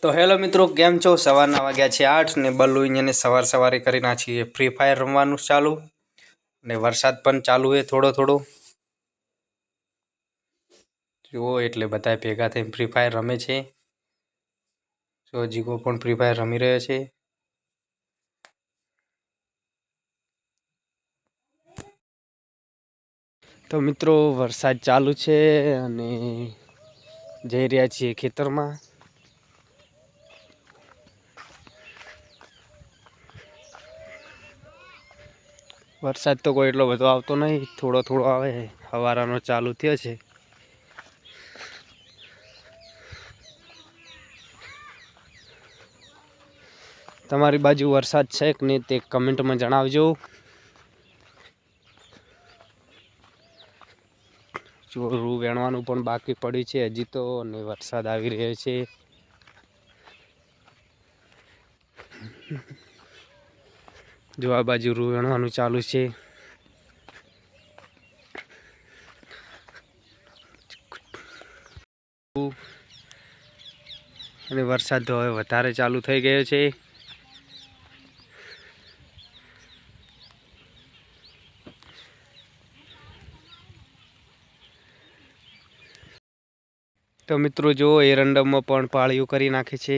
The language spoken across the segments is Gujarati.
તો હેલો મિત્રો, કેમ છો? સવારના વાગ્યા છે 8 ને બલ્લુ અહીંયા સવારે કરી નાખીએ ફ્રી ફાયર રમવાનું ચાલુ ને વરસાદ પણ ચાલુ છે થોડો થોડો જુઓ એટલે બધા ભેગા થઈને ફ્રી ફાયર રમે છે. જો જીગો પણ ફ્રી ફાયર રમી રહ્યો છે. તો મિત્રો વરસાદ ચાલુ છે અને જઈ રહ્યા છીએ ખેતરમાં. વરસાદ તો કોઈ એટલો બધો આવતો નહીં, થોડો થોડો આવે. સવારનો ચાલુ થયો છે. તમારી બાજુ વરસાદ છે કે નહીં તે કમેન્ટમાં જણાવજો. ચોરું વેણવાનું પણ બાકી પડ્યું છે હજી તો, અને વરસાદ આવી રહ્યો છે. જો આ બાજુ રૂ વેણવાનું ચાલુ છે. અને વરસાદ તો હવે વધારે ચાલુ થઈ ગયો છે. તો મિત્રો જો એરંડમમાં પણ પાળીઓ કરી નાખે છે.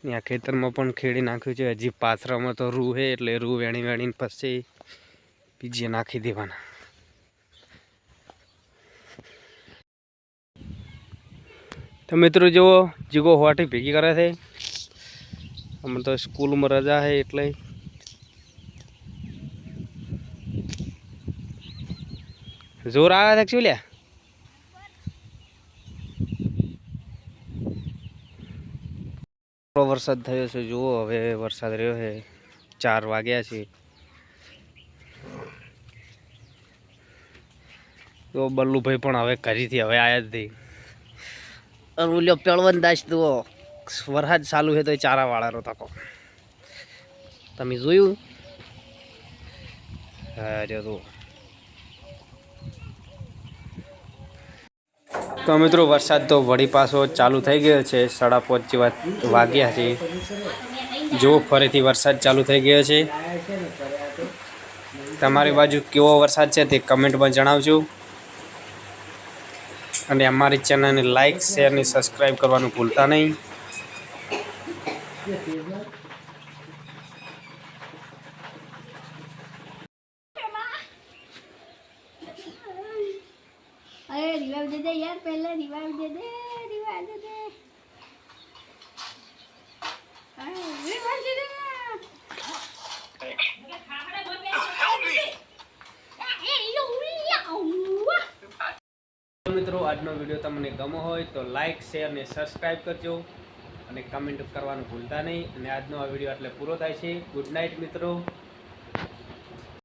ત્યાં ખેતરમાં પણ ખેડી નાખ્યું છે. હજી પાથરામાં તો રૂ છે એટલે રૂ વેણી વેણીને પછી બીજે નાખી દેવાના. તો મિત્રો જુઓ જીગો હોટી ભેગી કરે છે. અમે તો સ્કૂલમાં રજા છે એટલે જોર આવે છે શું લ્યા? વરસાદ થયો છે. જુઓ હવે વરસાદ રહ્યો છે. 4 વાગ્યા છે. તો બલ્લુભાઈ પણ હવે ઘરેથી હવે આયા જ નથી. ઓલ્યો પેળવંદાજ તો વરસાદ ચાલુ છે તો ચારા વાળાનો તકો તમે જોયું? હા જો તો મિત્રો વરસાદ તો વળી પાછો ચાલુ થઈ ગયો છે. 5:30 જેવા વાગ્યા છે. જો ફરીથી વરસાદ ચાલુ થઈ ગયો છે. તમારી બાજુ કેવો વરસાદ છે તે કમેન્ટમાં જણાવજો. અને અમારી ચેનલને લાઈક, શેર અને સબસ્ક્રાઈબ કરવાનું ભૂલતા નહીં. अरे रिवाइव दे दे यार, पहले रिवाइव दे दे, रिवाइव दे दे, रिवाइव दे दे। મિત્રો આજનો વિડીયો તમને ગમો હોય તો લાઈક, શેર અને સબસ્ક્રાઈબ કરજો અને કમેન્ટ કરવાનું ભૂલતા નહીં. અને આજનો આ વિડીયો એટલે પૂરો થાય છે. ગુડ નાઇટ મિત્રો.